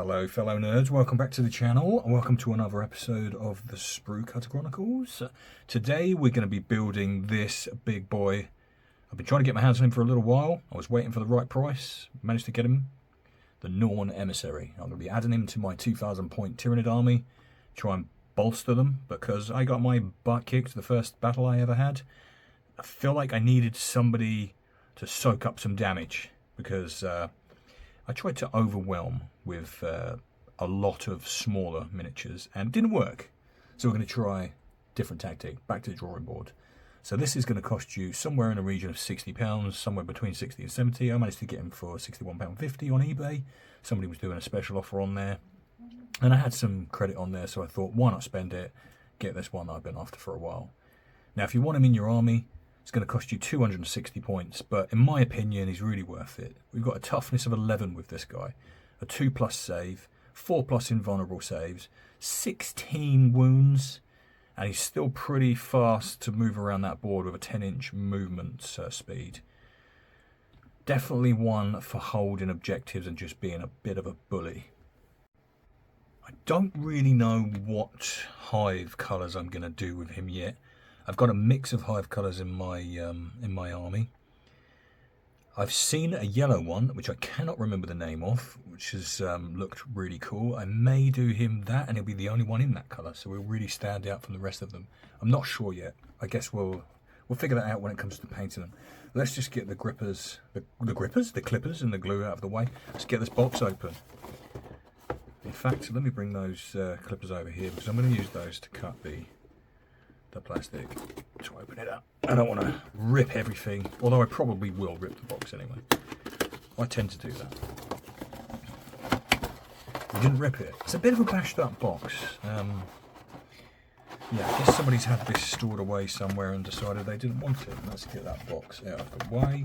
Hello fellow nerds, welcome back to the channel, and welcome to another episode of the Sprue Chronicles. Today we're going to be building this big boy. I've been trying to get my hands on him for a little while. I was waiting for the right price, managed to get him. The Norn Emissary. I'm going to be adding him to my 2,000 point Tyranid army, try and bolster them, because I got my butt kicked the first battle I ever had. I feel like I needed somebody to soak up some damage, because I tried to overwhelm with a lot of smaller miniatures and it didn't work. So we're going to try a different tactic, back to the drawing board. So this is going to cost you somewhere in the region of £60, somewhere between 60 and 70. I managed to get him for £61.50 on eBay. Somebody was doing a special offer on there. And I had some credit on there, so I thought, why not spend it, get this one that I've been after for a while. Now, if you want him in your army, it's going to cost you 260 points, but in my opinion, he's really worth it. We've got a toughness of 11 with this guy, a 2+ save, 4+ invulnerable saves, 16 wounds, and he's still pretty fast to move around that board with a 10-inch movement speed. Definitely one for holding objectives and just being a bit of a bully. I don't really know what hive colours I'm going to do with him yet. I've got a mix of hive colours in my army. I've seen a yellow one, which I cannot remember the name of, which has looked really cool. I may do him that, and he'll be the only one in that colour, so he'll really stand out from the rest of them. I'm not sure yet. I guess we'll figure that out when it comes to painting them. Let's just get the grippers, the clippers, and the glue out of the way. Let's get this box open. In fact, let me bring those clippers over here, because I'm going to use those to cut the plastic to open it up. I don't want to rip everything, although I probably will rip the box anyway. I tend to do that. We didn't rip it. It's a bit of a bashed up box. Yeah, I guess somebody's had this stored away somewhere and decided they didn't want it. Let's get that box out of the way.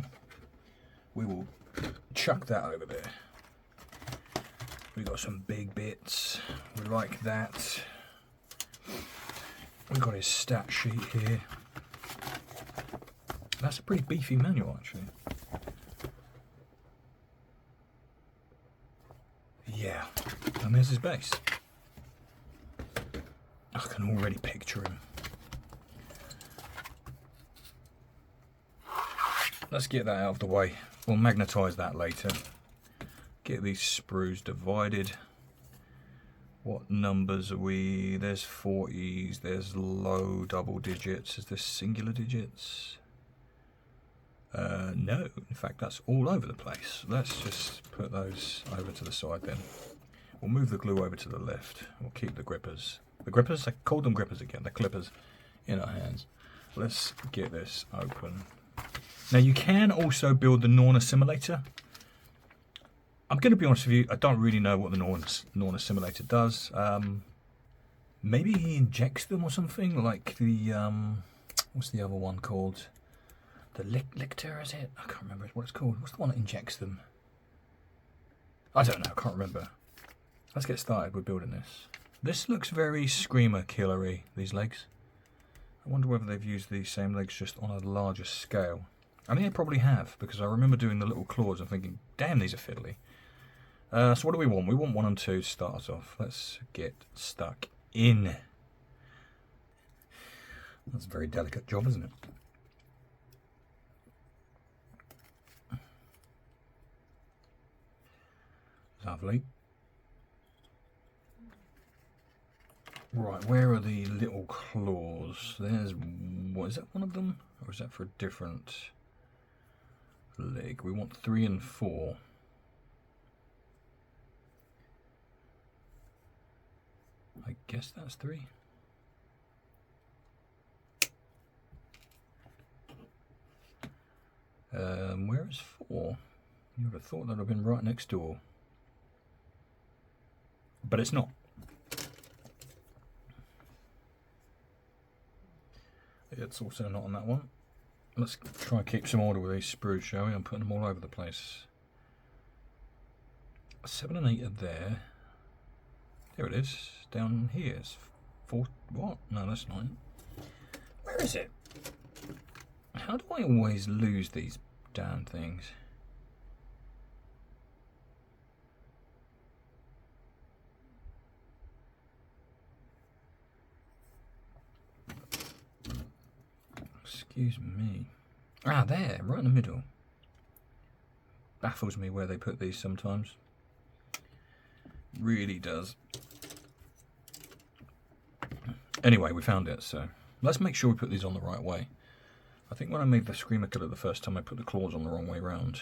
We will chuck that over there. We've got some big bits. We like that. We've got his stat sheet here. That's a pretty beefy manual, actually. Yeah, and there's his base. I can already picture him. Let's get that out of the way. We'll magnetise that later. Get these sprues divided. What numbers are we? There's 40s, there's low double digits. Is this singular digits? No, in fact that's all over the place. Let's just put those over to the side then. We'll move the glue over to the left. We'll keep the grippers. The grippers? I called them grippers again. The clippers in our hands. Let's get this open. Now you can also build the Norn Assimilator. I'm going to be honest with you, I don't really know what the Norn Assimilator does. Maybe he injects them or something, like the, what's the other one called? The Lictor, is it? I can't remember what it's called. What's the one that injects them? I don't know, I can't remember. Let's get started with building this. This looks very Screamer killery, these legs. I wonder whether they've used these same legs just on a larger scale. I think they probably have, because I remember doing the little claws and thinking, damn, these are fiddly. So what do we want? We want 1 and 2 to start us off. Let's get stuck in. That's a very delicate job, isn't it? Lovely. Right, where are the little claws? There's, what is that, one of them? Or is that for a different leg? We want 3 and 4. I guess that's 3. Where is 4? You would have thought that would have been right next door. But it's not. It's also not on that one. Let's try and keep some order with these sprues, shall we? I'm putting them all over the place. 7 and 8 are there. There it is. Down here. It's 4. What? No, that's 9. Where is it? How do I always lose these damn things? Excuse me. Ah, there, right in the middle. Baffles me where they put these sometimes. Really does. Anyway, we found it, so let's make sure we put these on the right way. I think when I made the Screamer Killer the first time, I put the claws on the wrong way round.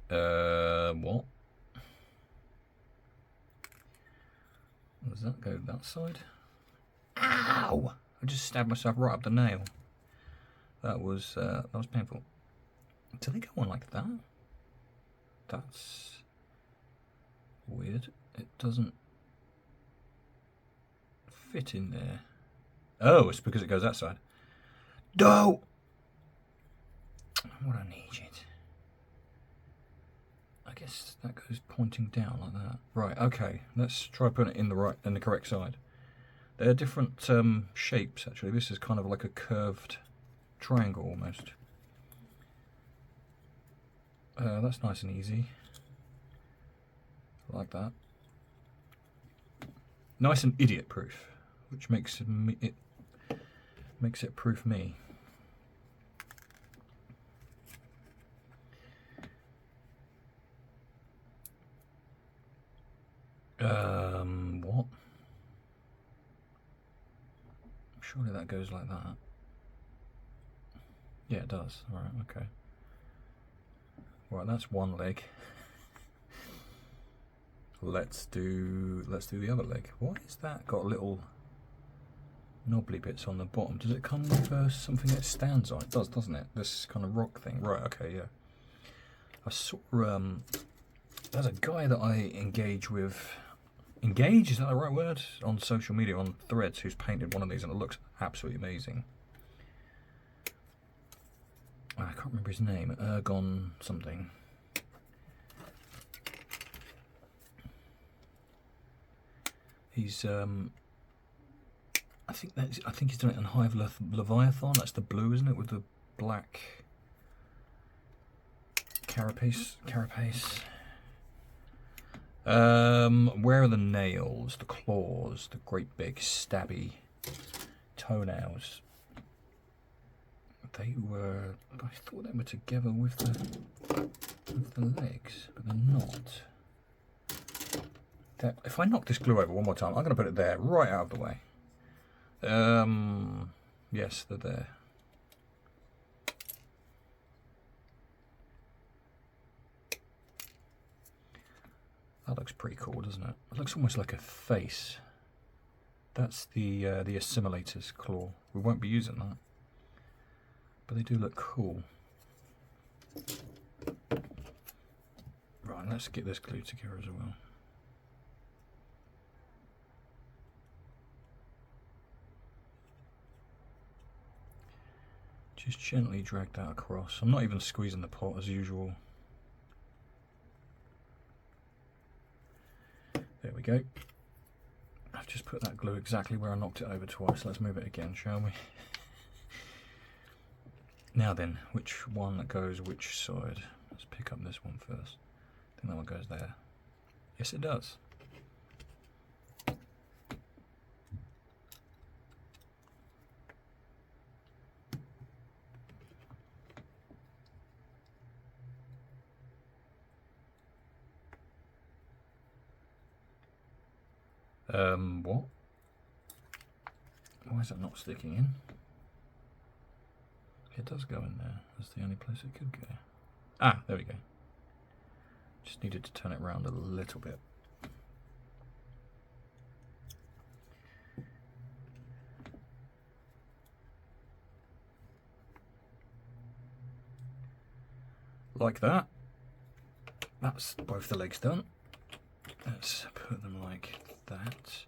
What? Does that go that side? Ow! I just stabbed myself right up the nail. That was painful. Do they go on like that? That's weird. It doesn't fit in there. Oh, it's because it goes that side. No! What I need it. I guess that goes pointing down like that. Right, okay. Let's try putting it in the correct side. They're different shapes actually. This is kind of like a curved triangle almost. That's nice and easy. Like that. Nice and idiot proof, which makes it proof me. What? Surely that goes like that. Yeah, it does. All right, okay. Right, that's one leg. Let's do the other leg. Why is that got little knobbly bits on the bottom? Does it come with something it stands on? It does, doesn't it? This kind of rock thing. Right, okay, yeah. I saw there's a guy that I engage with. Engage, is that the right word? On social media, on Threads, who's painted one of these and it looks absolutely amazing. I can't remember his name. Ergon something. He's I think he's done it on Hive Leviathan. That's the blue, isn't it, with the black carapace. Where are the nails, the claws, the great big stabby toenails? They were, I thought they were together with the legs, but they're not. If I knock this glue over one more time, I'm going to put it there, right out of the way. Yes, they're there. That looks pretty cool, doesn't it? It looks almost like a face. That's the Assimilator's claw. We won't be using that, but they do look cool. Right, let's get this glued together as well. Just gently drag that across. I'm not even squeezing the pot as usual. There we go. I've just put that glue exactly where I knocked it over twice. Let's move it again, shall we? Now then, which one goes which side? Let's pick up this one first. I think that one goes there. Yes, it does. What? Why is that not sticking in? It does go in there. That's the only place it could go. Ah, there we go. Just needed to turn it around a little bit. Like that. That's both the legs done. Let's put them like that.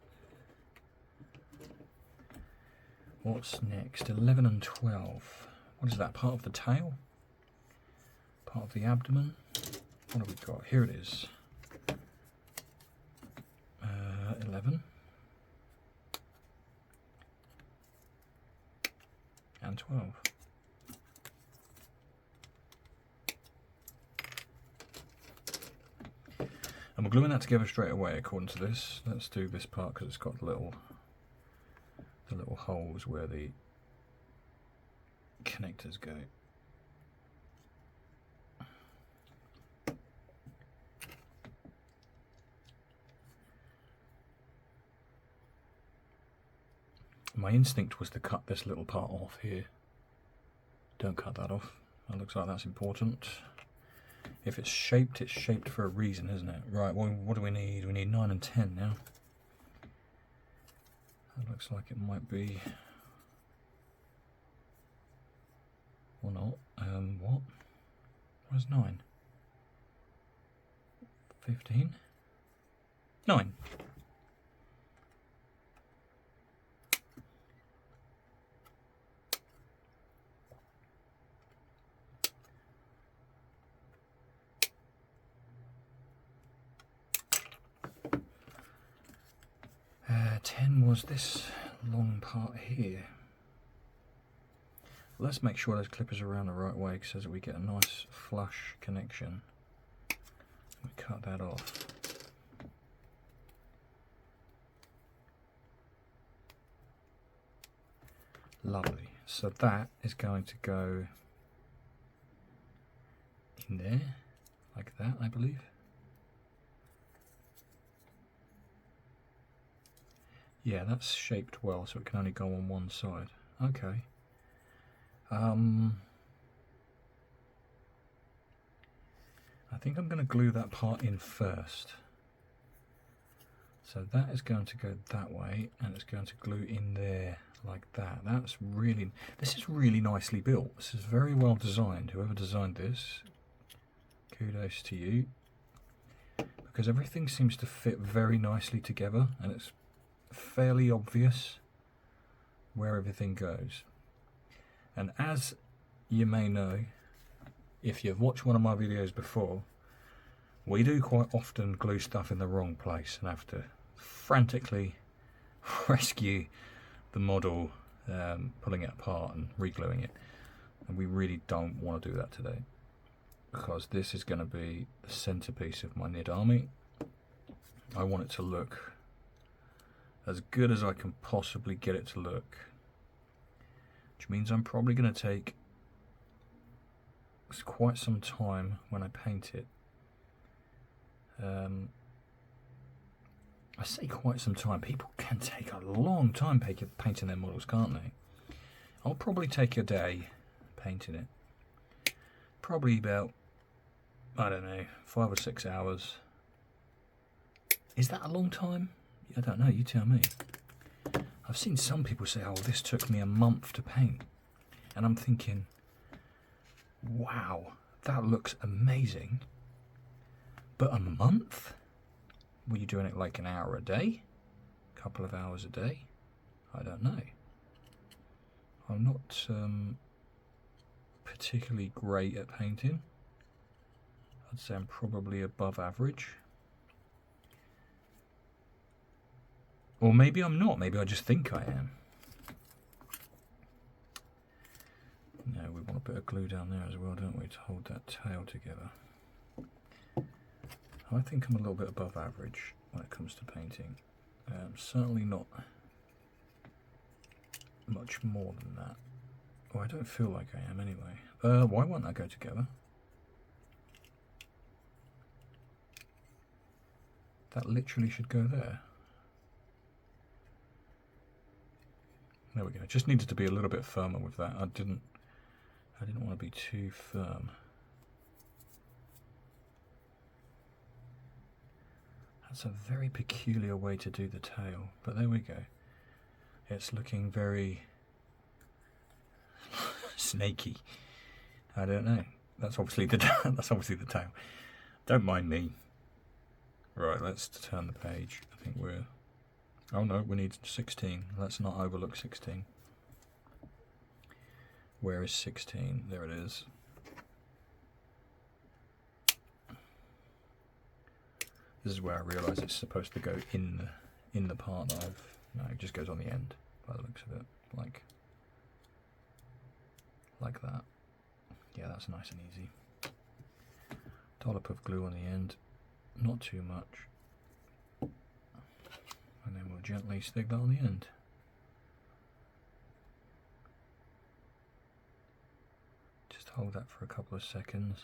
What's next? 11 and 12. What is that? Part of the tail? Part of the abdomen? What have we got? Here it is. 11. And 12. And we're gluing that together straight away according to this. Let's do this part because it's got a little holes where the connectors go. My instinct was to cut this little part off here. Don't cut that off. That looks like that's important. If it's shaped for a reason, isn't it? Right, well, what do we need? We need 9 and 10 now. That looks like it might be... or not. What? Where's 9? 15? 9. Was this long part here. Let's make sure those clippers are around the right way so that we get a nice flush connection. We cut that off. Lovely. So that is going to go in there, like that, I believe. Yeah, that's shaped well, so it can only go on one side. Okay. I think I'm going to glue that part in first. So that is going to go that way, and it's going to glue in there like that. This is really nicely built. This is very well designed. Whoever designed this, kudos to you. Because everything seems to fit very nicely together, and it's fairly obvious where everything goes. And as you may know, if you've watched one of my videos before, we do quite often glue stuff in the wrong place and have to frantically rescue the model, pulling it apart and re-gluing it. And we really don't want to do that today, because this is going to be the centerpiece of my Nid army. I want it to look as good as I can possibly get it to look, which means I'm probably going to take quite some time when I paint it. I say quite some time. People can take a long time painting their models, can't they? I'll probably take a day painting it. Probably about, I don't know, 5 or 6 hours. Is that a long time? I don't know, you tell me. I've seen some people say, oh, this took me a month to paint. And I'm thinking, wow, that looks amazing. But a month? Were you doing it like an hour a day? A couple of hours a day? I don't know. I'm not particularly great at painting. I'd say I'm probably above average. Or maybe I'm not, maybe I just think I am. No, we want a bit of glue down there as well, don't we, to hold that tail together. I think I'm a little bit above average when it comes to painting. Certainly not much more than that. Oh, I don't feel like I am anyway. Why won't that go together? That literally should go there. There we go. Just needed to be a little bit firmer with that. I didn't want to be too firm. That's a very peculiar way to do the tail, but there we go. It's looking very snaky. I don't know. That's obviously the tail. Don't mind me. Right, let's turn the page. I think we're... Oh no, we need 16. Let's not overlook 16. Where is 16? There it is. This is where I realise it's supposed to go in the part that I've... No, it just goes on the end, by the looks of it. Like that. Yeah, that's nice and easy. Dollop of glue on the end. Not too much. And then we'll gently stick that on the end. hold that for a couple of seconds.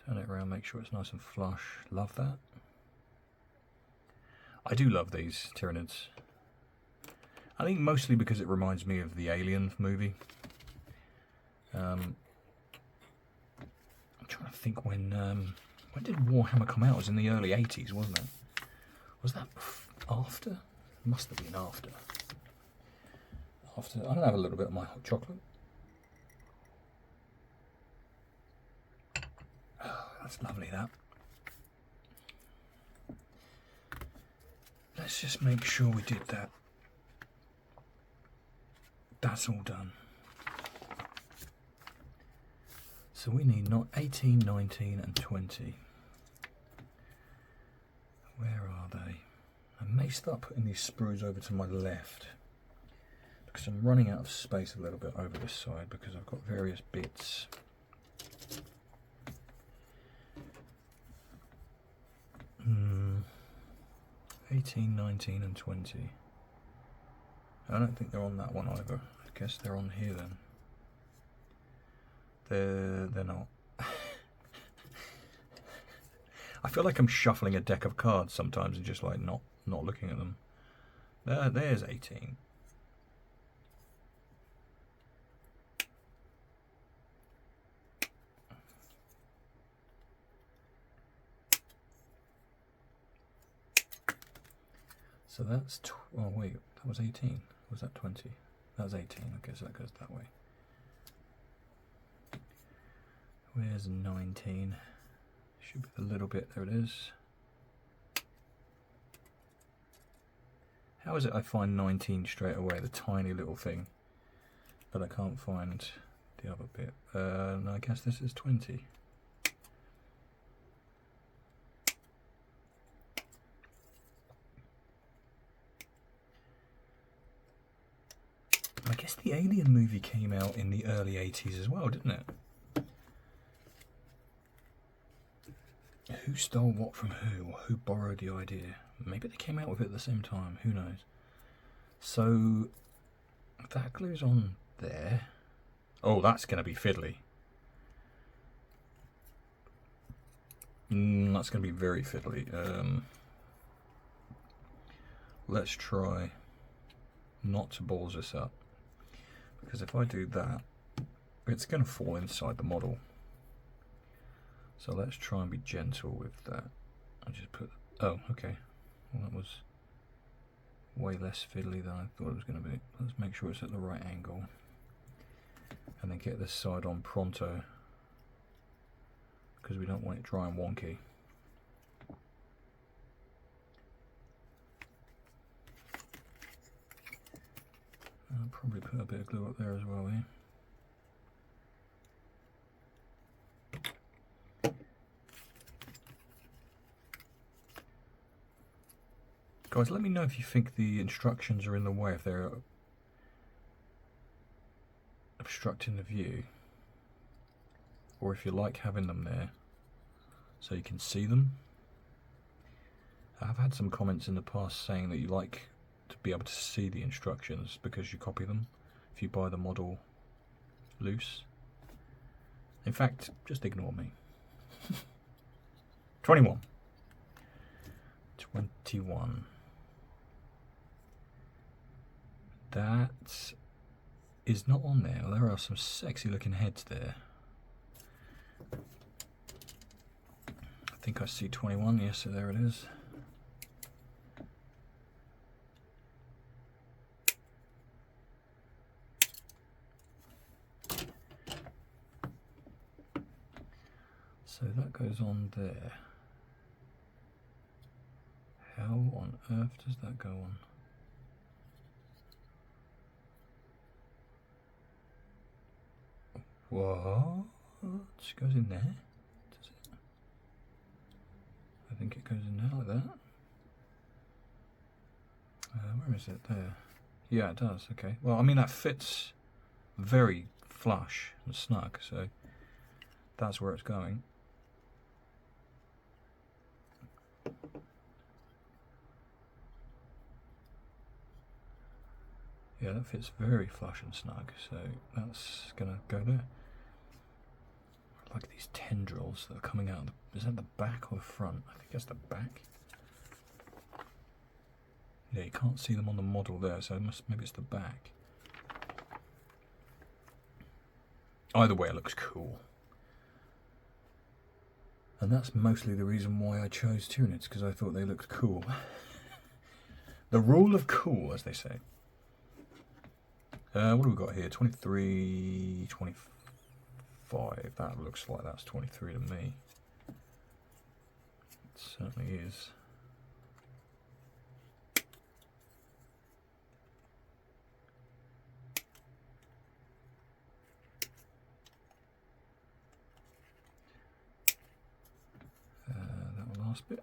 Turn it around, make sure it's nice and flush. Love that. I do love these Tyranids. I think mostly because it reminds me of the Alien movie. I'm trying to think when did Warhammer come out? It was in the early 80s, wasn't it? Was that after? Must have been after. I'm going to have a little bit of my hot chocolate. Oh, that's lovely, that. Let's just make sure we did that. That's all done. So we need not 18, 19 and 20. Where are they? I may start putting these sprues over to my left because I'm running out of space a little bit over this side because I've got various bits. Hmm. 18, 19 and 20. I don't think they're on that one either. I guess they're on here then. They're not. I feel like I'm shuffling a deck of cards sometimes and just like not looking at them. There's 18. So that's oh wait, that was 18. Was that 20? That was 18. Okay, so that goes that way. Where's 19? Should be a little bit. There it is. How is it I find 19 straight away, the tiny little thing, but I can't find the other bit? No, I guess this is 20. I guess the Alien movie came out in the early 80s as well, didn't it? Who stole what from who, or who borrowed the idea? Maybe they came out with it at the same time, who knows? So, that glues on there. Oh, that's going to be fiddly. That's going to be very fiddly. Let's try not to balls this up. Because if I do that, it's going to fall inside the model. So let's try and be gentle with that. I just put, oh, okay. Well, that was way less fiddly than I thought it was going to be. Let's make sure it's at the right angle. And then get this side on pronto. Because we don't want it dry and wonky. I'll probably put a bit of glue up there as well here. Guys, let me know if you think the instructions are in the way, if they're obstructing the view, or if you like having them there so you can see them. I've had some comments in the past saying that you like to be able to see the instructions because you copy them if you buy the model loose. In fact, just ignore me. 21. 21. That is not on there. There are some sexy looking heads there. I think I see 21. Yes, so there it is. So that goes on there. How on earth does that go on? What? Just goes in there? Does it? I think it goes in there like that. Where is it? There. Yeah, it does. Okay. Well, I mean, that fits very flush and snug, so that's where it's going. Yeah, that fits very flush and snug, so that's going to go there. like these tendrils that are coming out. Is that the back or the front? I think that's the back. Yeah, you can't see them on the model there, so maybe it's the back. Either way, it looks cool. And that's mostly the reason why I chose Tyranids, because I thought they looked cool. The rule of cool, as they say. What do we got here? 23, 25. That looks like that's 23 to me. It certainly is. That last bit.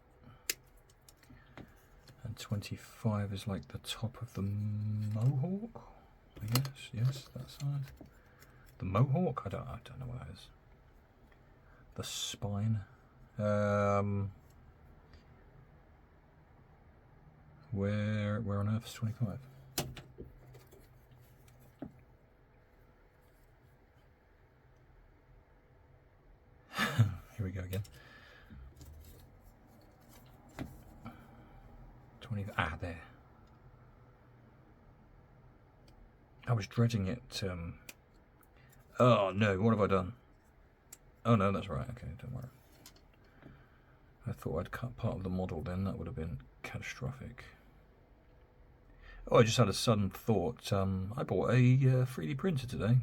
And 25 is like the top of the mohawk. Yes, that side. The mohawk? I don't know what that is. The spine. Where on earth is 25? Here we go again. 20. Ah, there. I was dreading it. Oh no, what have I done? Oh no, that's right. Okay, don't worry. I thought I'd cut part of the model then. That would have been catastrophic. Oh, I just had a sudden thought. I bought a 3D printer today.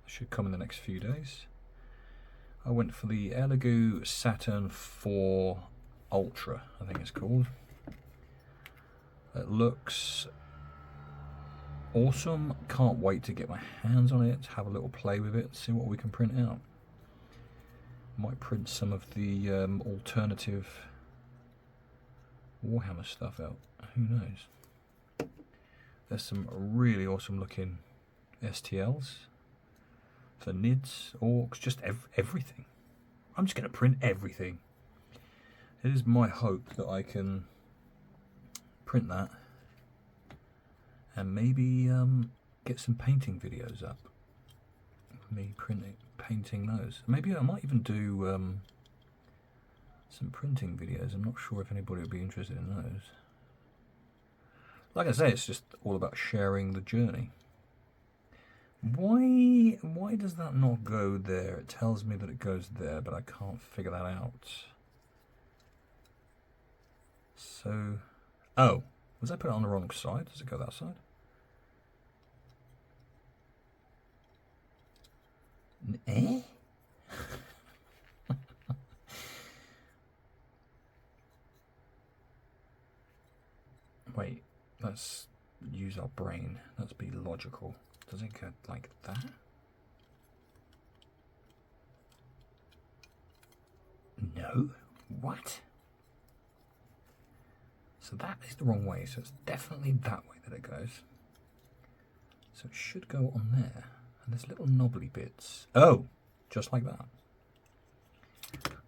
It should come in the next few days. I went for the Elegoo Saturn 4 Ultra, I think it's called. It looks awesome. Can't wait to get my hands on it, have a little play with it, see what we can print out. Might print some of the alternative Warhammer stuff out. Who knows? There's some really awesome looking STLs for NIDs, orcs, just everything. I'm just going to print everything. It is my hope that I can print that and maybe get some painting videos up. Me painting those. Maybe I might even do some printing videos. I'm not sure if anybody would be interested in those. Like I say, it's just all about sharing the journey. Why does that not go there? It tells me that it goes there, but I can't figure that out. So, oh, was I put it on the wrong side? Does it go that side? Eh? Wait, let's use our brain. Let's be logical. Does it go like that? No. What? So that is the wrong way. So it's definitely that way that it goes. So it should go on there. And there's little knobbly bits. Oh, just like that.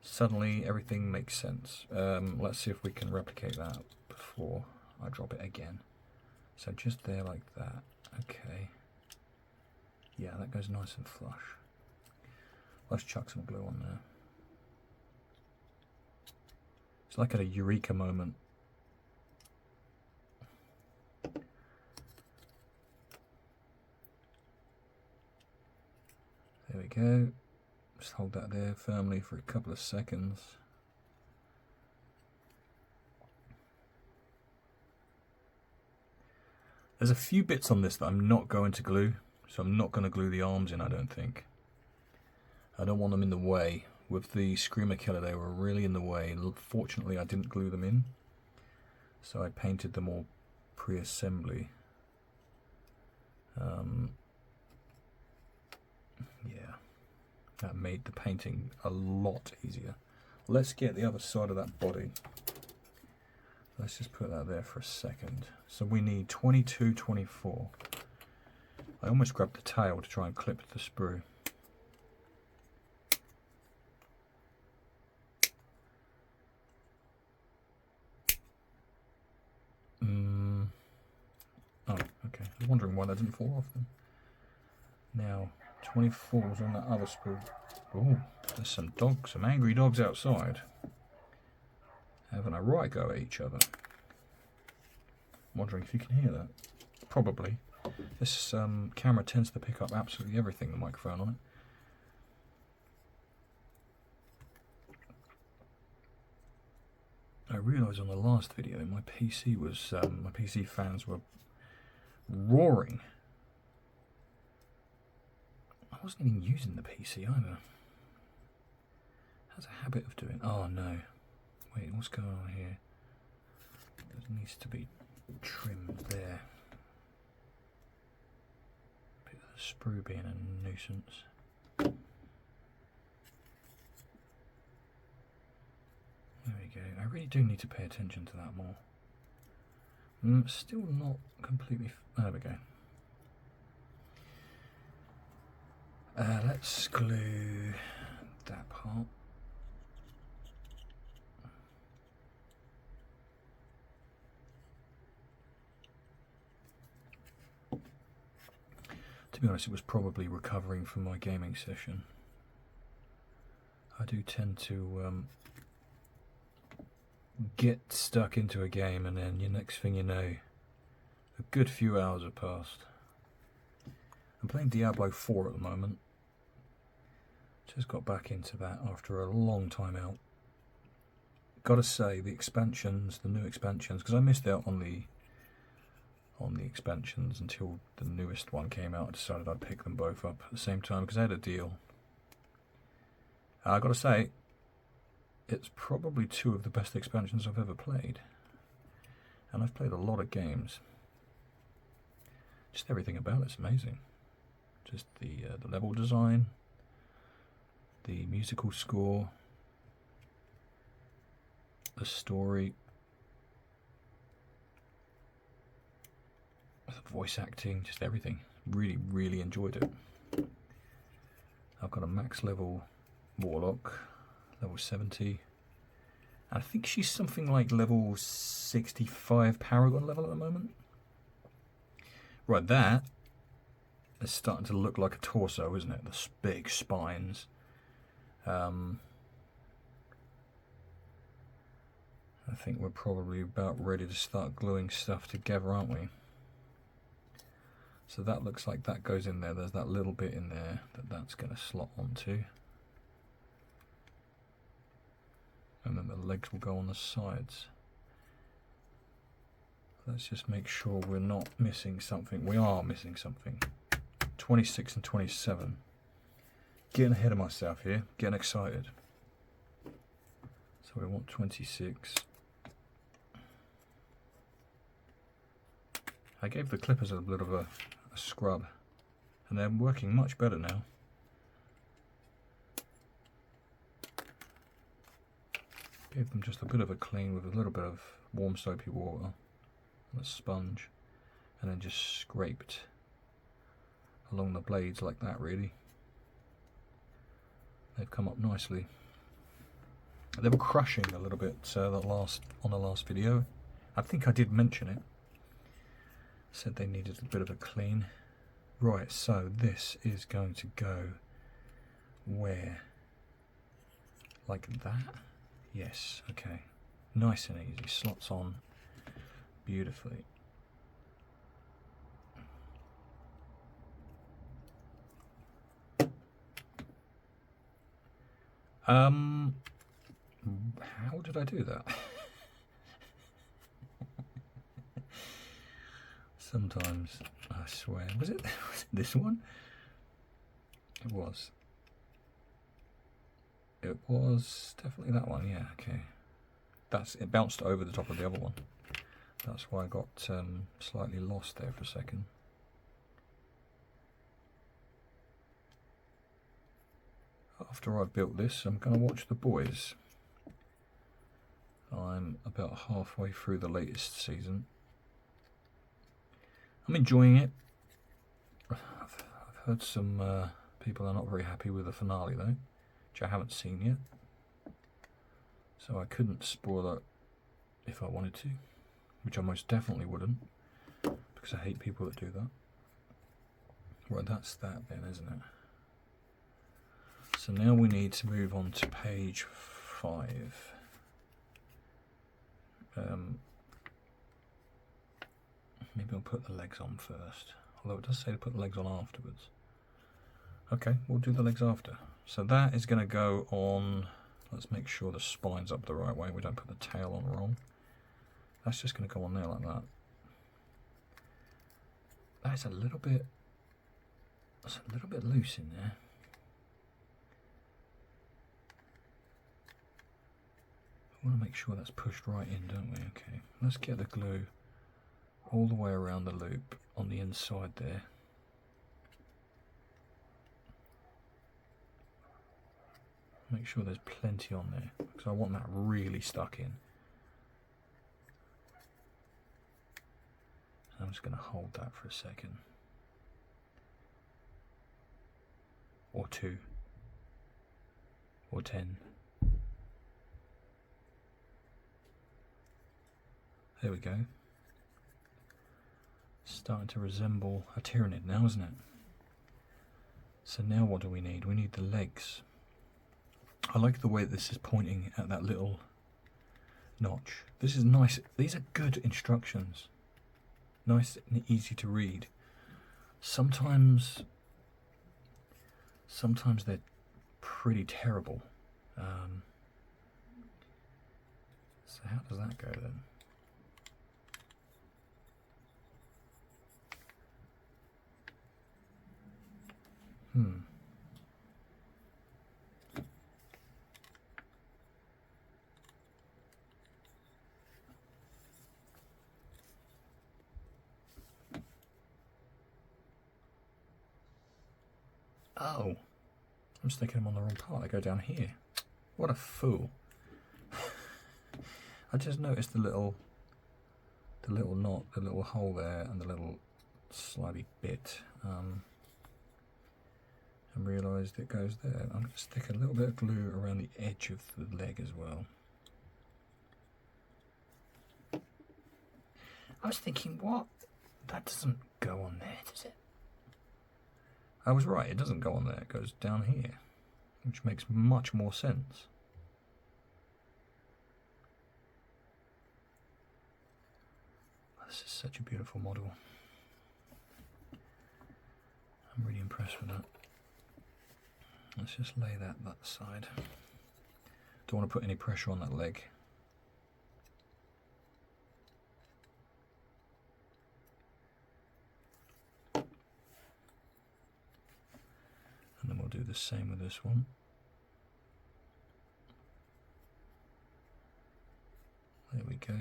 Suddenly everything makes sense. Let's see if we can replicate that before I drop it again. So just there like that. Okay. Yeah, that goes nice and flush. Let's chuck some glue on there. It's like at a eureka moment. There we go. Just hold that there firmly for a couple of seconds. There's a few bits on this that I'm not going to glue, so I'm not going to glue the arms in, I don't think. I don't want them in the way. With the Screamer Killer, they were really in the way. Fortunately, I didn't glue them in, so I painted them all pre-assembly. Yeah, that made the painting a lot easier. Let's get the other side of that body. Let's just put that there for a second. So we need 22, 24. I almost grabbed the tail to try and clip the sprue. Oh, okay. I was wondering why that didn't fall off then. Now, 24 was on that other sprue. Oh, There's some dogs, some angry dogs outside, having a right go at each other. I'm wondering if you can hear that. Probably. This camera tends to pick up absolutely everything, the microphone on it. I realised on the last video my PC was my PC fans were roaring. I wasn't even using the PC either. It has a habit of doing. Oh no! Wait, what's going on here? It needs to be trimmed there. Bit of the sprue being a nuisance. There we go. I really do need to pay attention to that more. Still not completely. There we go. Let's glue that part. To be honest, it was probably recovering from my gaming session. I do tend to get stuck into a game, and then the next thing you know, a good few hours have passed. I'm playing Diablo 4 at the moment. Just got back into that after a long time out. Gotta say, the expansions, the new expansions, because I missed out on the expansions until the newest one came out. I decided I'd pick them both up at the same time because I had a deal. I gotta say, it's probably two of the best expansions I've ever played, and I've played a lot of games. Just everything about it's amazing. Just the level design, the musical score, the story, the voice acting, just everything. Really, really enjoyed it. I've got a max level warlock, level 70. I think she's something like level 65 paragon level at the moment. Right, that is starting to look like a torso, isn't it? The big spines. I think we're probably about ready to start gluing stuff together, aren't we? So that looks like that goes in there. There's that little bit in there that's going to slot onto. And then the legs will go on the sides. Let's just make sure we're not missing something. We are missing something. 26 and 27. Getting ahead of myself here, getting excited. So we want 26. I gave the clippers a bit of a scrub, and they're working much better now. Gave them just a bit of a clean with a little bit of warm soapy water and a sponge, and then just scraped along the blades like that. Really, they've come up nicely. They were crushing a little bit on the last video. I think I did mention it. Said they needed a bit of a clean. Right, so this is going to go where? Like that? Yes, okay. Nice and easy, slots on beautifully. How did I do that? Sometimes, I swear, was it this one? It was. It was definitely that one, yeah, okay. It bounced over the top of the other one. That's why I got slightly lost there for a second. After I've built this, I'm going to watch the boys. I'm about halfway through the latest season. I'm enjoying it. I've heard some people are not very happy with the finale though, which I haven't seen yet. So I couldn't spoil it if I wanted to, which I most definitely wouldn't, because I hate people that do that. Right, that's that then, isn't it? So now we need to move on to page 5. Maybe I'll put the legs on first. Although it does say to put the legs on afterwards. Okay, we'll do the legs after. So that is going to go on. Let's make sure the spine's up the right way. We don't put the tail on wrong. That's just going to go on there like that. That's a little bit. That's a little bit loose in there. We want to make sure that's pushed right in, don't we? Okay, let's get the glue all the way around the loop on the inside there. Make sure there's plenty on there, because I want that really stuck in. I'm just going to hold that for a second. Or 2. Or 10. There we go. Starting to resemble a Tyranid now, isn't it? So now what do we need? We need the legs. I like the way this is pointing at that little notch. This is nice. These are good instructions. Nice and easy to read. Sometimes they're pretty terrible. So how does that go then? Oh, I'm sticking them on the wrong part. They go down here. What a fool. I just noticed the little knot, the little hole there, and the little slidey bit. And realised it goes there. I'm going to stick a little bit of glue around the edge of the leg as well. I was thinking, what? That doesn't go on there, does it? I was right, it doesn't go on there, it goes down here, which makes much more sense. This is such a beautiful model. I'm really impressed with that. Let's just lay that side. Don't want to put any pressure on that leg. And then we'll do the same with this one. There we go.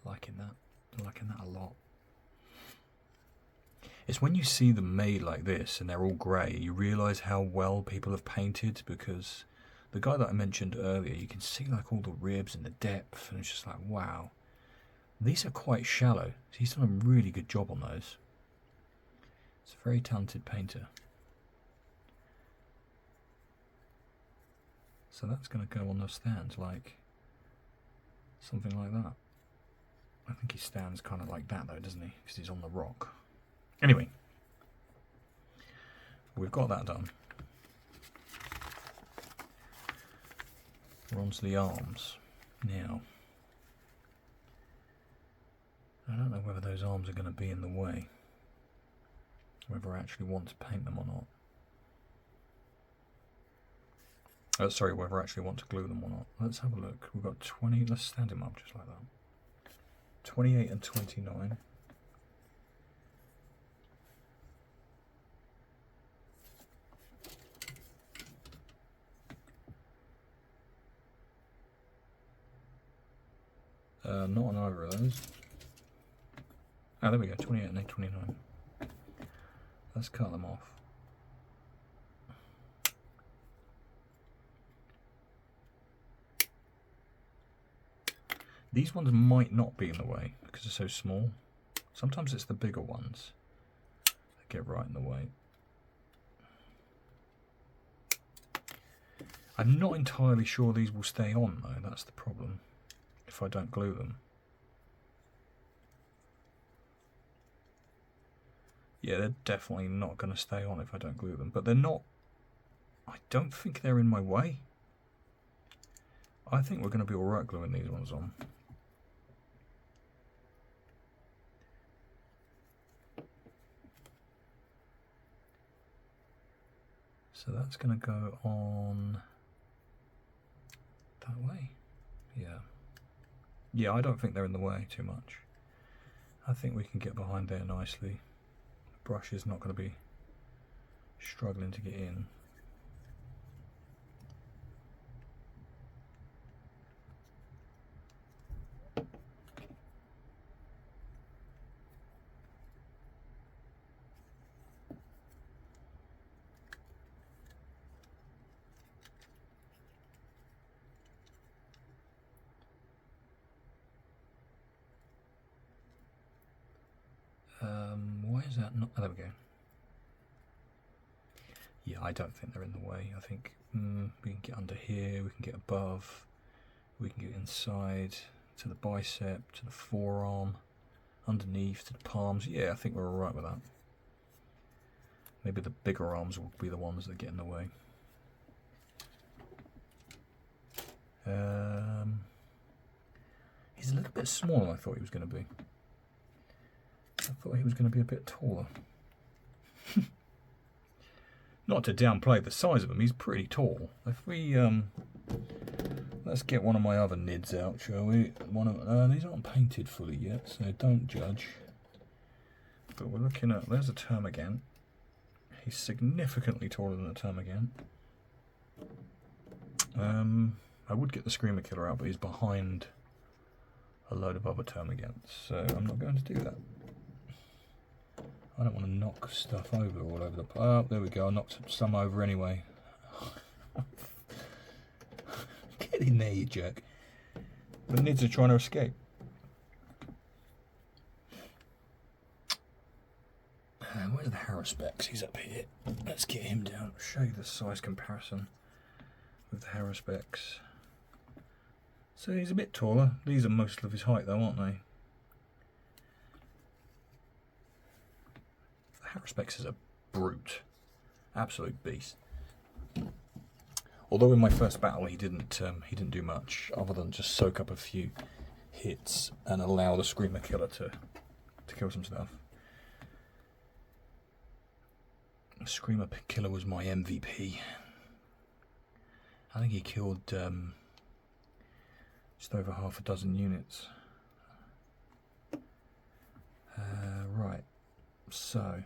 Liking that a lot. It's when you see them made like this and they're all grey, you realise how well people have painted, because the guy that I mentioned earlier, you can see like all the ribs and the depth, and it's just like, wow. These are quite shallow. He's done a really good job on those. It's a very talented painter. So that's going to go on those stands like something like that. I think he stands kind of like that though, doesn't he? Because he's on the rock. Anyway, we've got that done. We're on to the arms now. I don't know whether those arms are going to be in the way, whether I actually want to paint them or not. Oh, sorry, whether I actually want to glue them or not. Let's have a look. We've got 20, let's stand him up just like that. 28 and 29. Not on either of those. Oh, there we go, 28 and 29. Let's cut them off. These ones might not be in the way because they're so small. Sometimes it's the bigger ones that get right in the way. I'm not entirely sure these will stay on though, that's the problem, if I don't glue them. Yeah, they're definitely not going to stay on if I don't glue them. But they're not... I don't think they're in my way. I think we're going to be alright gluing these ones on. So that's going to go on that way. Yeah. Yeah, I don't think they're in the way too much. I think we can get behind there nicely. The brush is not going to be struggling to get in. Why is that not? Oh, there we go. Yeah, I don't think they're in the way. I think we can get under here, we can get above, we can get inside to the bicep, to the forearm, underneath to the palms. Yeah, I think we're alright with that. Maybe the bigger arms will be the ones that get in the way. He's a little bit smaller than I thought he was going to be. I thought he was going to be a bit taller. Not to downplay the size of him, he's pretty tall. If we let's get one of my other nids out, shall we? These aren't painted fully yet, so don't judge. But we're looking at, there's a termagant. He's significantly taller than a termagant. I would get the screamer killer out, but he's behind a load of other termagants, so I'm not going to do that. I don't want to knock stuff over all over the... Oh, there we go. I knocked some over anyway. Get in there, you jerk. The nids are trying to escape. Where's the Haruspex? He's up here. Let's get him down. I'll show you the size comparison with the Haruspex. So he's a bit taller. These are most of his height though, aren't they? Haruspex is a brute, absolute beast. Although in my first battle he didn't do much other than just soak up a few hits and allow the screamer killer to kill some stuff. The screamer killer was my MVP. I think he killed just over half a dozen units. Right, so.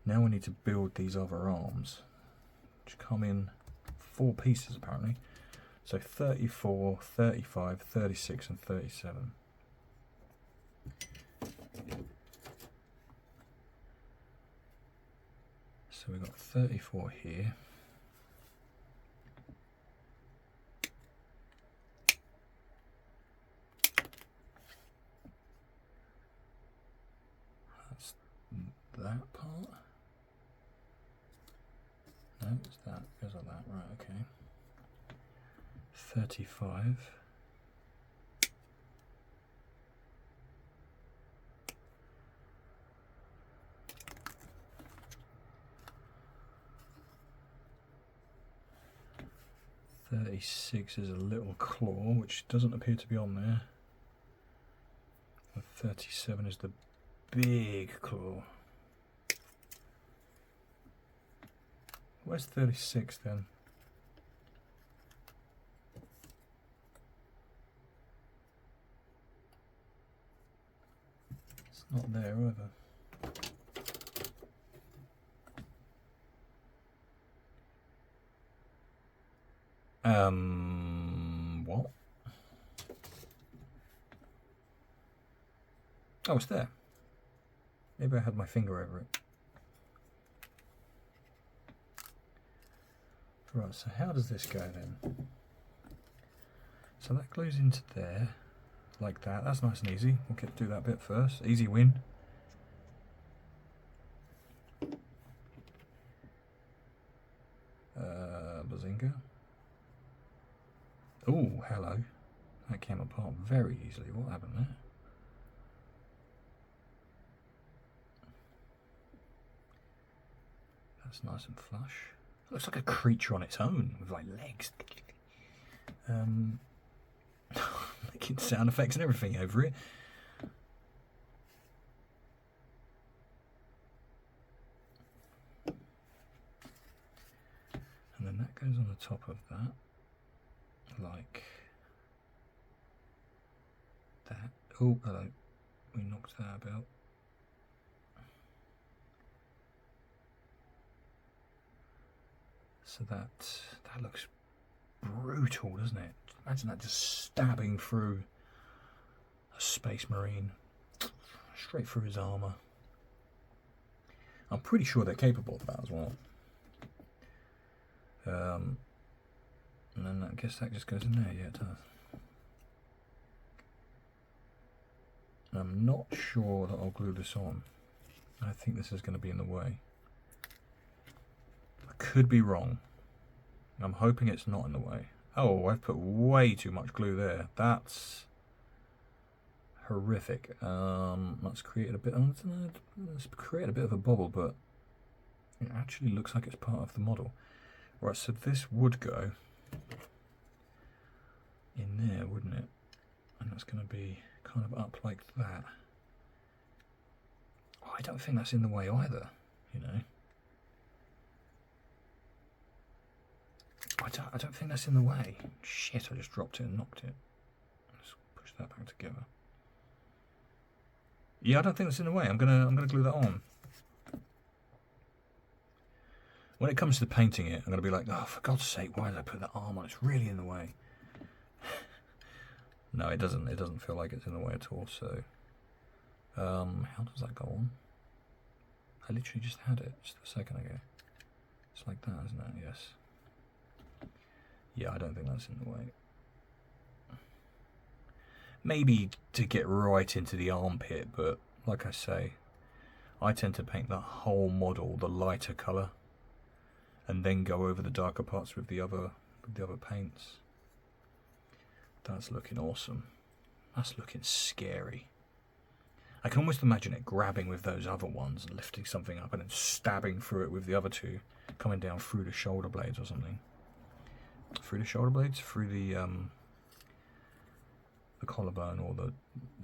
Now we need to build these other arms, which come in 4 pieces apparently. So 34, 35, 36 and 37. So we've got 34 here. That's that part. No, it's that, goes like that, right, okay. 35. $36 is a little claw, which doesn't appear to be on there. And 37 is the big claw. Where's 36 then? It's not there either. What? Oh, it's there. Maybe I had my finger over it. Right, so how does this go then? So that glues into there, like that. That's nice and easy. We'll do that bit first. Easy win. Bazinga. Oh, hello. That came apart very easily. What happened there? That's nice and flush. Looks like a creature on its own with like legs. Making sound effects and everything over it. And then that goes on the top of that, like that. Oh, hello. We knocked that about. So that looks brutal, doesn't it? Imagine that just stabbing through a space marine, straight through his armour. I'm pretty sure they're capable of that as well. And then I guess that just goes in there. Yeah, it does. I'm not sure that I'll glue this on. I think this is going to be in the way. I could be wrong. I'm hoping it's not in the way. Oh, I've put way too much glue there. That's horrific. Let's create a bit. Let's create a bit of a bubble, but it actually looks like it's part of the model. Right, so this would go in there, wouldn't it? And that's going to be kind of up like that. Oh, I don't think that's in the way either, you know. I don't think that's in the way. Shit, I just dropped it and knocked it. Let's push that back together. Yeah, I don't think that's in the way. I'm gonna glue that on. When it comes to painting it, I'm gonna be like, oh, for God's sake, why did I put that arm on? It's really in the way. No, it doesn't. It doesn't feel like it's in the way at all. So, how does that go on? I literally just had it just a second ago. It's like that, isn't it? Yes. Yeah, I don't think that's in the way. Maybe to get right into the armpit, but like I say, I tend to paint the whole model the lighter colour, and then go over the darker parts with the other paints. That's looking awesome. That's looking scary. I can almost imagine it grabbing with those other ones and lifting something up and then stabbing through it with the other two, coming down through the shoulder blades or something. Through the shoulder blades, through the collarbone or the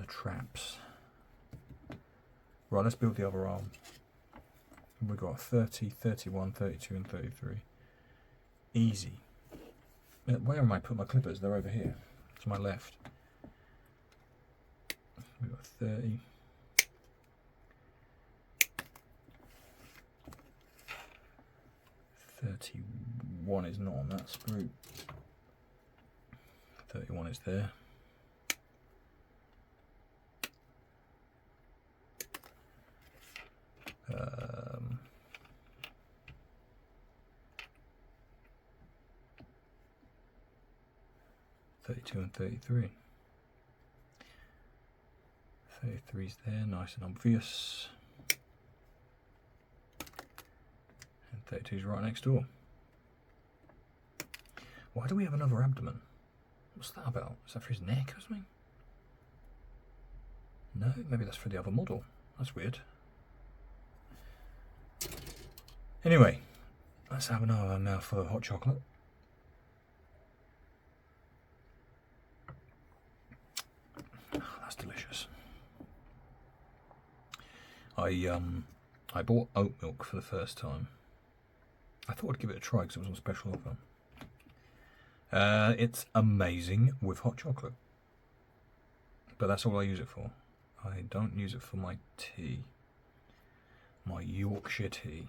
traps. Right, let's build the other arm. We've got 30, 31, 32 and 33. Easy. Where am I putting my clippers? They're over here. To my left. We've got 30. 31 is not on that sprue. 31 is there. And 33. 33's there, nice and obvious. And 32's right next door. Why do we have another abdomen? What's that about? Is that for his neck or something? No, maybe that's for the other model. That's weird. Anyway, let's have another mouthful of hot chocolate. That's delicious. I bought oat milk for the first time. I thought I'd give it a try because it was on special offer. It's amazing with hot chocolate, but that's all I use it for. I don't use it for my tea, my Yorkshire tea.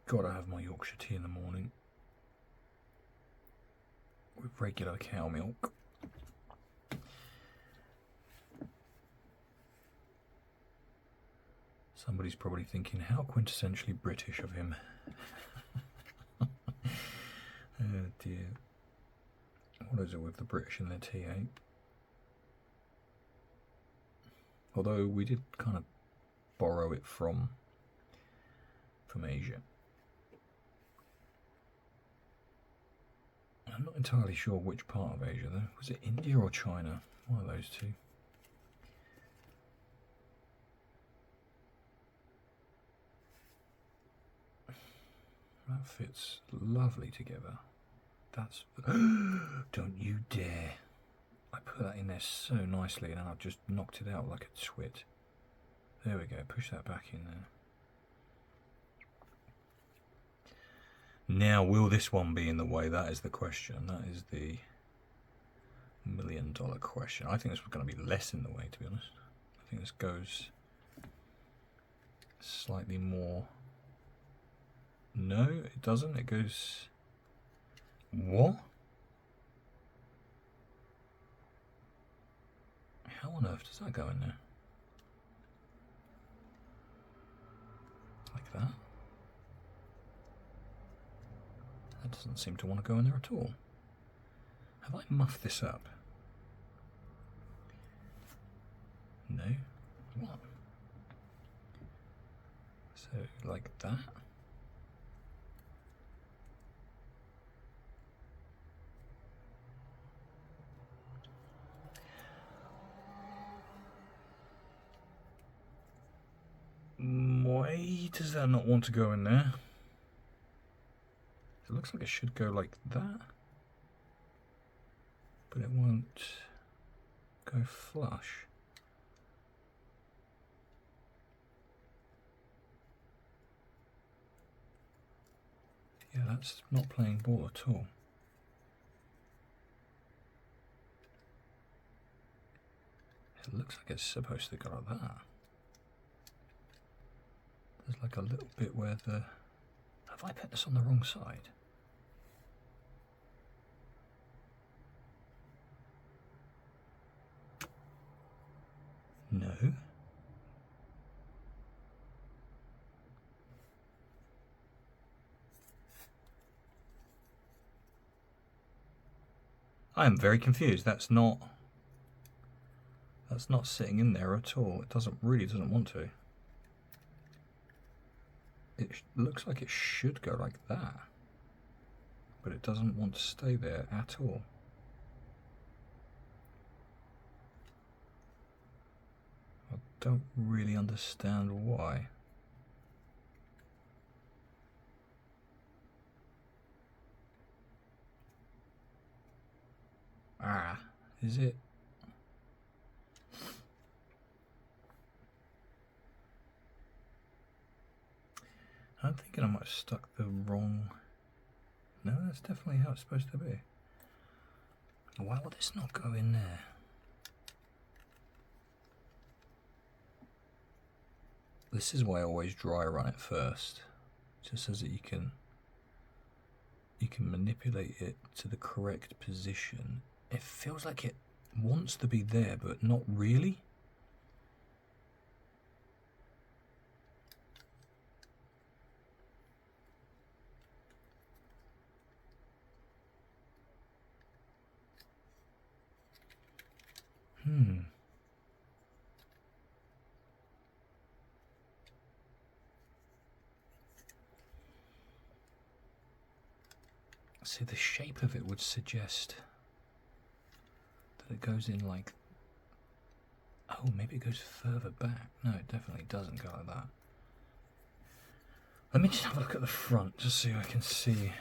Gotta have my Yorkshire tea in the morning with regular cow milk. Somebody's probably thinking, how quintessentially British of him. Oh dear. What is it with the British and their tea, eh? Although we did kind of borrow it from Asia. I'm not entirely sure which part of Asia though. Was it India or China? One of those two. That fits lovely together. That's... Don't you dare. I put that in there so nicely and I've just knocked it out like a twit. There we go, push that back in there. Now, will this one be in the way? That is the question. That is the $1,000,000 question. I think this was going to be less in the way, to be honest. I think this goes slightly more... No, it doesn't. It goes... What? How on earth does that go in there? Like that? That doesn't seem to want to go in there at all. Have I muffed this up? No. What? So, like that? Why does that not want to go in there? It looks like it should go like that, but it won't go flush. Yeah, that's not playing ball at all. It looks like it's supposed to go like that. There's like a little bit where the... Have I put this on the wrong side? No. I am very confused. That's not sitting in there at all. It really doesn't want to. It looks like it should go like that, but it doesn't want to stay there at all. I don't really understand why. Ah, is it? I'm thinking I might have stuck the wrong... No, that's definitely how it's supposed to be. Why will this not go in there? This is why I always dry run it first, just so that you can manipulate it to the correct position. It feels like it wants to be there, but not really. See, the shape of it would suggest that it goes in like... Oh, maybe it goes further back. No, it definitely doesn't go like that. Let me just have a look at the front, just so I can see.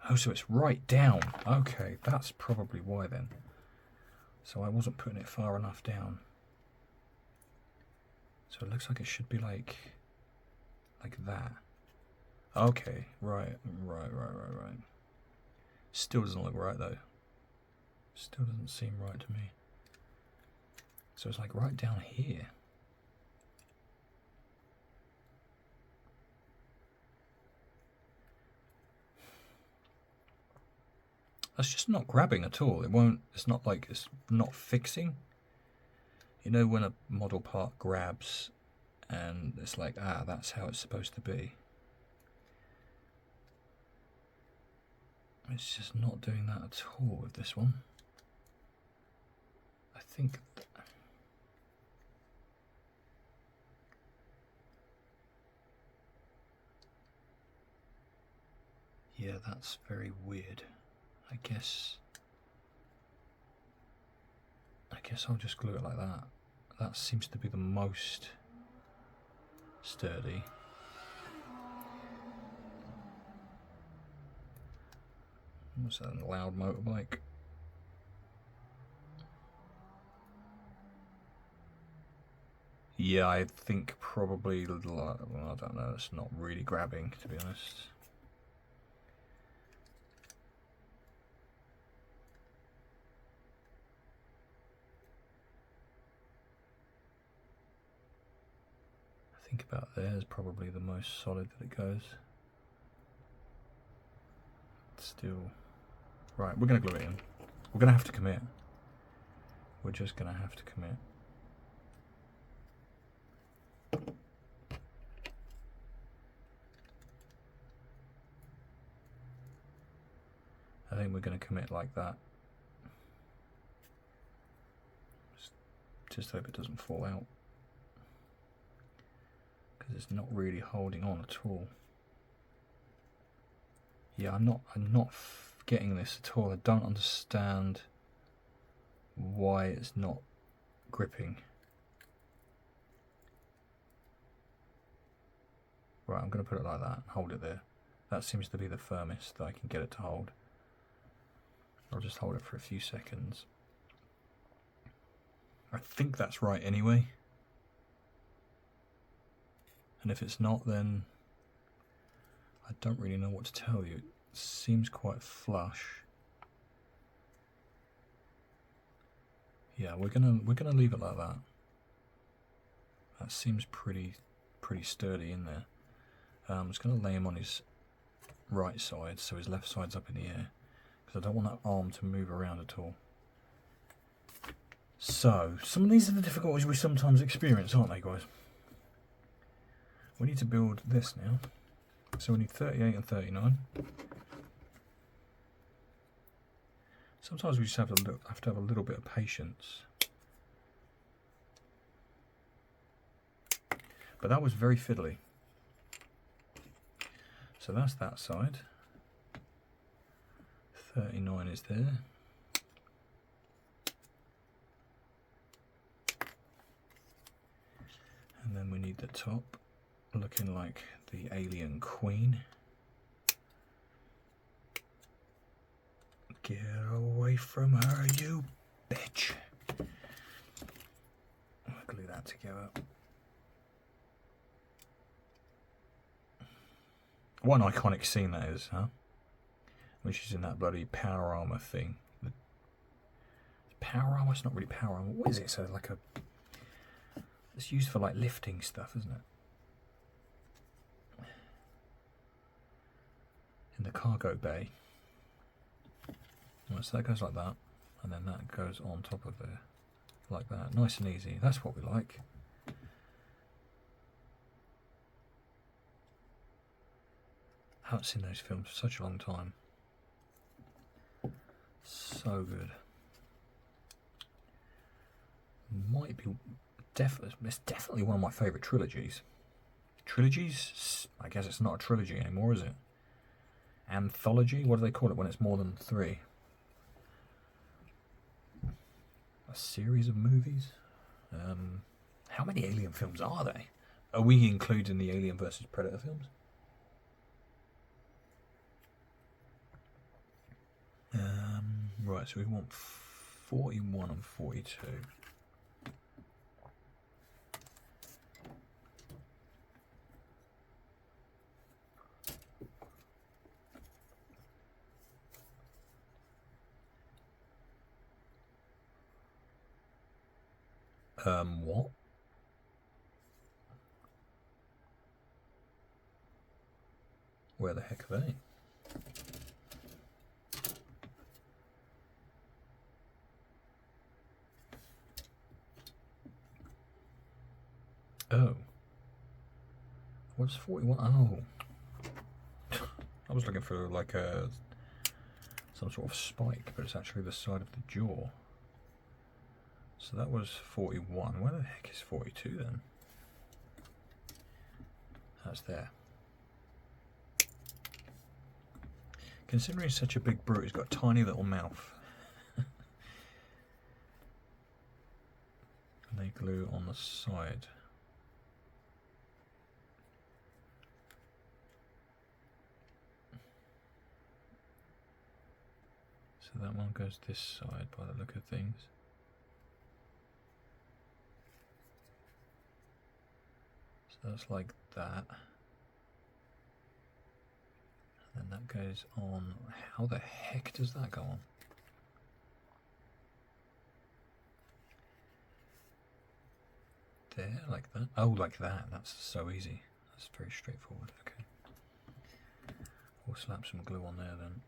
Oh, so it's right down. Okay, that's probably why then. So I wasn't putting it far enough down. So it looks like it should be like that. Okay, right. Still doesn't look right though. Still doesn't seem right to me. So it's like right down here. That's just not grabbing at all. It won't, it's not like it's not fixing. You know when a model part grabs and it's like, ah, that's how it's supposed to be. It's just not doing that at all with this one. I think... Yeah, that's very weird. I guess I'll just glue it like that. That seems to be the most sturdy. What's that, a loud motorbike? Yeah, I think probably, well, I don't know, it's not really grabbing, to be honest. I think about there is probably the most solid that it goes. Still. Right, we're going to glue it in. We're going to have to commit. We're just going to have to commit. I think we're going to commit like that. Just hope it doesn't fall out. Because it's not really holding on at all. Yeah, I'm not getting this at all. I don't understand why it's not gripping. Right, I'm going to put it like that, hold it there. That seems to be the firmest that I can get it to hold. I'll just hold it for a few seconds. I think that's right anyway. And if it's not, then I don't really know what to tell you. It seems quite flush. Yeah, we're gonna leave it like that. That seems pretty sturdy in there. I'm just gonna lay him on his right side, so his left side's up in the air, because I don't want that arm to move around at all. So, some of these are the difficulties we sometimes experience, aren't they, guys? We need to build this now. So we need 38 and 39. Sometimes we just have to have a little bit of patience. But that was very fiddly. So that's that side. 39 is there. And then we need the top, looking like the alien queen. Get away from her, you bitch. I'll glue that together. What an iconic scene that is, huh? When she's in that bloody power armor thing. Power armor? It's not really power armor. What is it? So like a... It's used for like lifting stuff, isn't it? In the cargo bay. Right, so that goes like that, and then that goes on top of there, like that. Nice and easy. That's what we like. Haven't seen those films for such a long time. So good. Might be it's definitely one of my favourite trilogies. Trilogies? I guess it's not a trilogy anymore, is it? Anthology? What do they call it when it's more than 3? A series of movies? How many Alien films are there? Are we including the Alien versus Predator films? Right, so we want 41 and 42. What? Where the heck are they? Oh. What's 41? Oh. I was looking for like some sort of spike, but it's actually the side of the jaw. So that was 41. Where the heck is 42 then? That's there. Considering he's such a big brute, he's got a tiny little mouth. And they glue on the side. So that one goes this side by the look of things. So that's like that. And then that goes on. How the heck does that go on? There, like that. Oh, like that. That's so easy. That's very straightforward. Okay. We'll slap some glue on there then.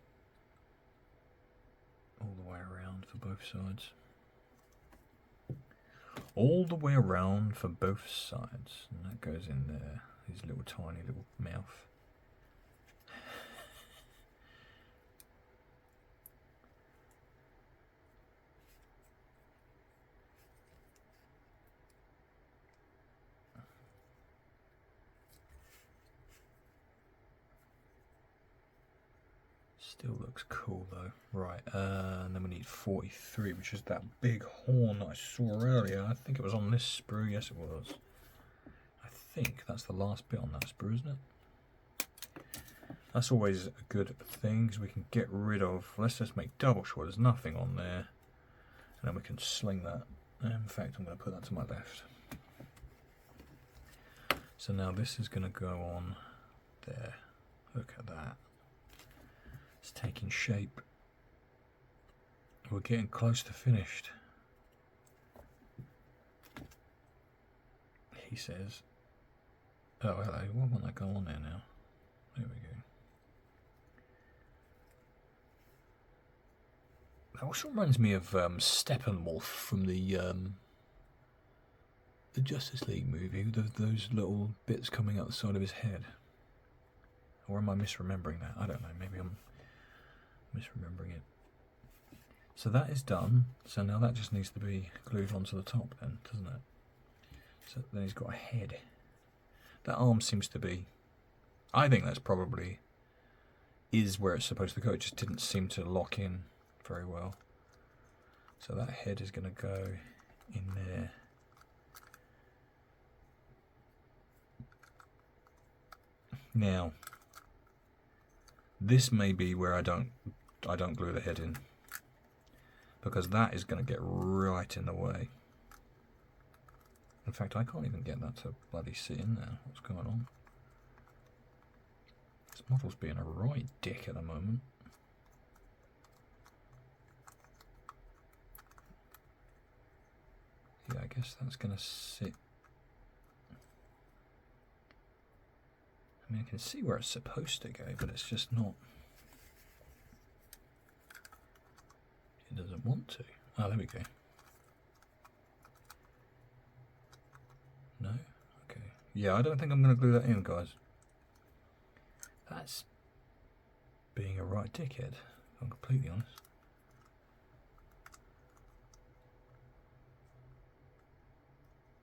All the way around for both sides. All the way around for both sides. And that goes in there. His little tiny little mouth. Still looks cool though. Right, and then we need 43, which is that big horn that I saw earlier. I think it was on this sprue. Yes, it was. I think that's the last bit on that sprue, isn't it? That's always a good thing, because we can get rid of... Let's just make double sure there's nothing on there. And then we can sling that. In fact, I'm going to put that to my left. So now this is going to go on there. Look at that. It's taking shape. We're getting close to finished. He says. Oh, hello. Why won't that go on there now? There we go. That also reminds me of Steppenwolf from the Justice League movie. Those little bits coming out the side of his head. Or am I misremembering that? I don't know. Maybe I'm misremembering it. So that is done. So now that just needs to be glued onto the top then, doesn't it? So then he's got a head. That arm seems to be... I think that's probably is where it's supposed to go. It just didn't seem to lock in very well. So that head is going to go in there. Now, this may be where I don't glue the head in, because that is going to get right in the way. In fact, I can't even get that to bloody sit in there. What's going on? This model's being a right dick at the moment. Yeah, I guess that's going to sit. I mean, I can see where it's supposed to go, but it's just not. It doesn't want to. Oh, there we go. No? Okay. Yeah, I don't think I'm going to glue that in, guys. That's being a right dickhead, if I'm completely honest.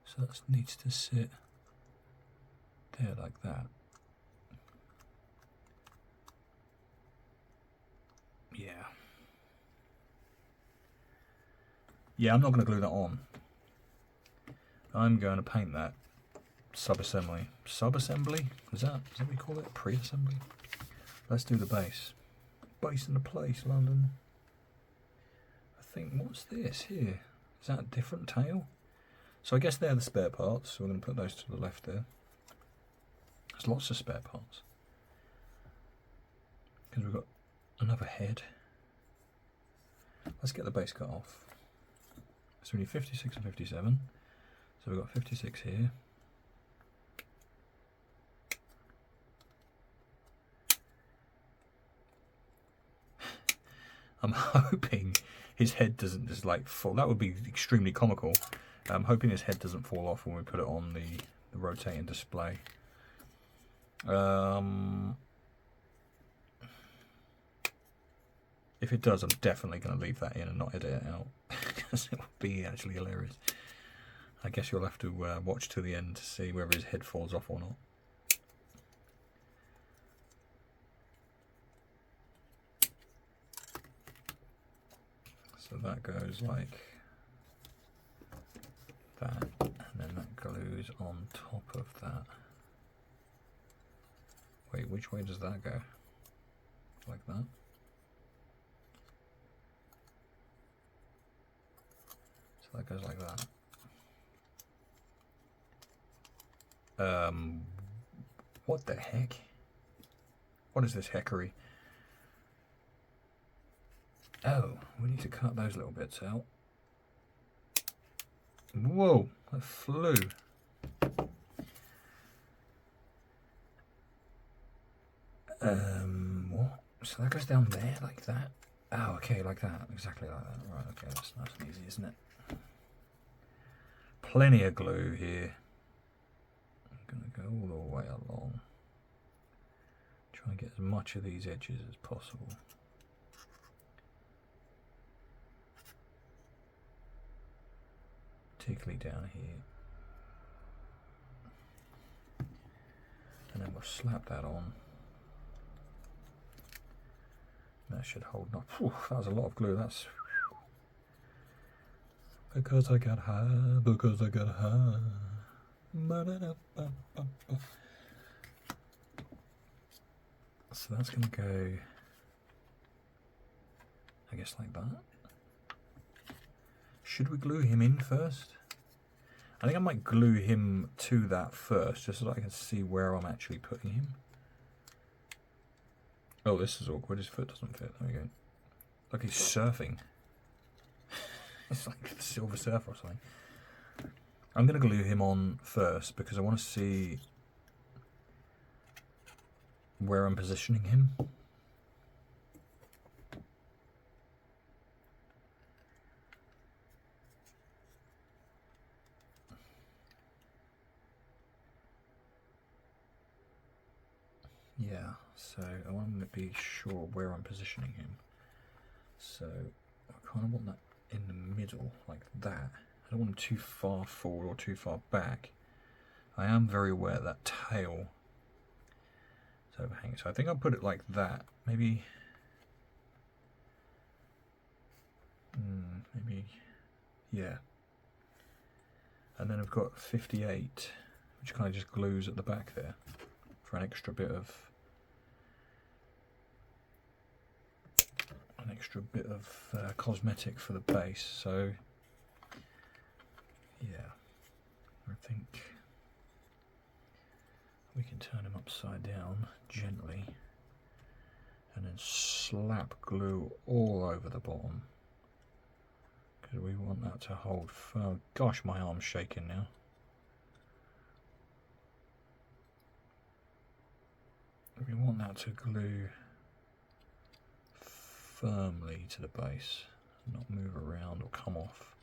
So that needs to sit there like that. Yeah. Yeah, I'm not going to glue that on. I'm going to paint that sub-assembly. Sub-assembly? Is that what we call it? Pre-assembly? Let's do the base. Base in the place, London. I think, what's this here? Is that a different tail? So I guess they're the spare parts, so we're going to put those to the left there. There's lots of spare parts. Because we've got another head. Let's get the base cut off. So we need 56 and 57. So we've got 56 here. I'm hoping his head doesn't just like fall. That would be extremely comical. I'm hoping his head doesn't fall off when we put it on the rotating display. If it does, I'm definitely going to leave that in and not edit it out, because it would be actually hilarious. I guess you'll have to watch to the end to see whether his head falls off or not. So that goes like that, and then that glues on top of that. Wait, which way does that go? Like that? So that goes like that. What the heck? What is this heckery? Oh, we need to cut those little bits out. Whoa, that flew. What? So that goes down there like that? Oh, okay, like that. Exactly like that. Right, okay, that's nice and easy, isn't it? Plenty of glue here. I'm going to go all the way along. Try and get as much of these edges as possible. Particularly down here. And then we'll slap that on. That should hold up. Whew, that was a lot of glue. That's because I got high, because I got high. So that's going to go, I guess, like that. Should we glue him in first? I think I might glue him to that first, just so that I can see where I'm actually putting him. Oh, this is awkward. His foot doesn't fit. There we go. Look, he's surfing. It's like the Silver Surfer or something. I'm going to glue him on first because I want to see where I'm positioning him. Yeah, so I want to be sure where I'm positioning him. So I kind of want that in the middle, like that. I don't want him too far forward or too far back. I am very aware that tail is overhanging, so I think I'll put it like that. Maybe, yeah. And then I've got 58, which kind of just glues at the back there for an extra bit of cosmetic for the base. So yeah, I think we can turn him upside down gently and then slap glue all over the bottom because we want that to hold firm. Gosh, my arm's shaking now. We want that to glue firmly to the base, not move around or come off.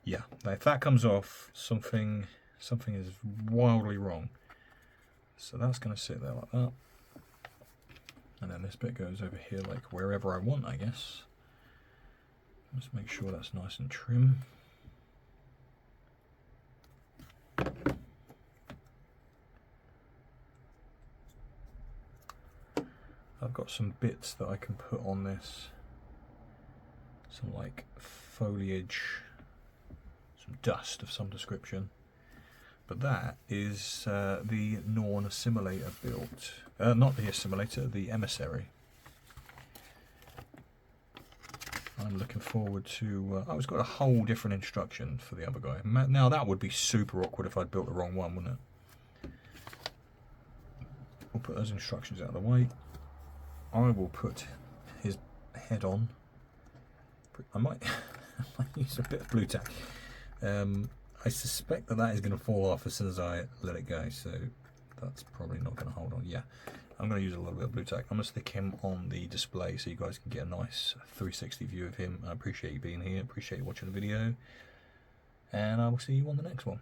Yeah, if that comes off, something is wildly wrong. So that's going to sit there like that. And then this bit goes over here like wherever I want, I guess. Let's make sure that's nice and trim. I've got some bits that I can put on this. Some like foliage, some dust of some description. But that is the Norn Assimilator built. Not the Assimilator, the Emissary. I'm looking forward to... oh, it's got a whole different instruction for the other guy. Now that would be super awkward if I'd built the wrong one, wouldn't it? We'll put those instructions out of the way. I will put his head on. I might use a bit of blue tack. I suspect that is going to fall off as soon as I let it go, so that's probably not going to hold on. Yeah, I'm going to use a little bit of blue tack. I'm going to stick him on the display so you guys can get a nice 360 view of him. I appreciate you being here, appreciate you watching the video, and I will see you on the next one.